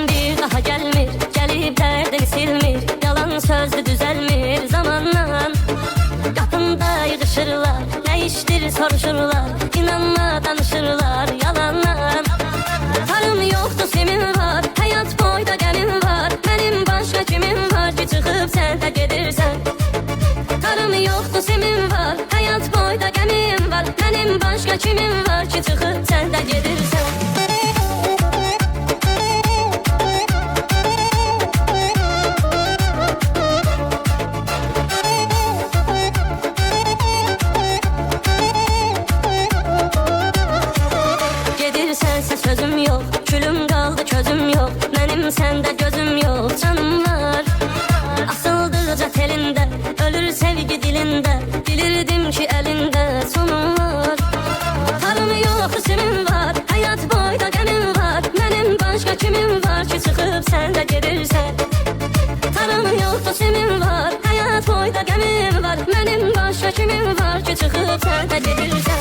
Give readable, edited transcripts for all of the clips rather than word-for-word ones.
bir daha gelmir, gelip derdini silmir. Yalan sözlü düzelmir zamanla. Kapında yığışırlar, ne iştir soruşurlar. İnanma danışırlar yalanla. Tarım yoktu semin var, hayat boyda gəmin var. Benim başka kimim var ki çıkıp sen de gedirsen. Tarım yoktu semin var, hayat boyda gəmin var. Benim başka kimim var ki çıkıp sen de gedirsen. Sense sözüm yok, külüm kaldı közüm yok. Benim sende gözüm yok, canım var. Asıldıca telinde, ölür sevgi dilinde. Bilirdim ki elinde sonum var. Tarım yok, semin var, hayat boyda gəmin var. Benim başka kimim var ki çıkıp sen de gelirsen. Tarım yok, semin var, hayat boyda gəmin var. Benim başka kimim var ki çıkıp sen de gelirsen.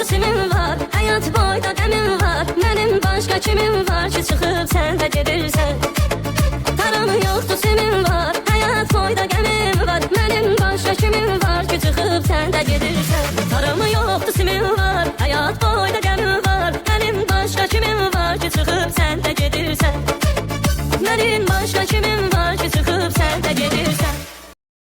Semin var, hayat boyda gəmin var. Benim başka kimim var ki çıkıp sen de gelirsen. Tarım yoktu semin var, hayat boyda gəmin var. Benim başka kimim var ki çıkıp sen de gelirsen. Tarım yoktu semin var, hayat boyda gəmin var. Benim başka kimim var ki çıkıp sen de gelirsen. Benim başka kimim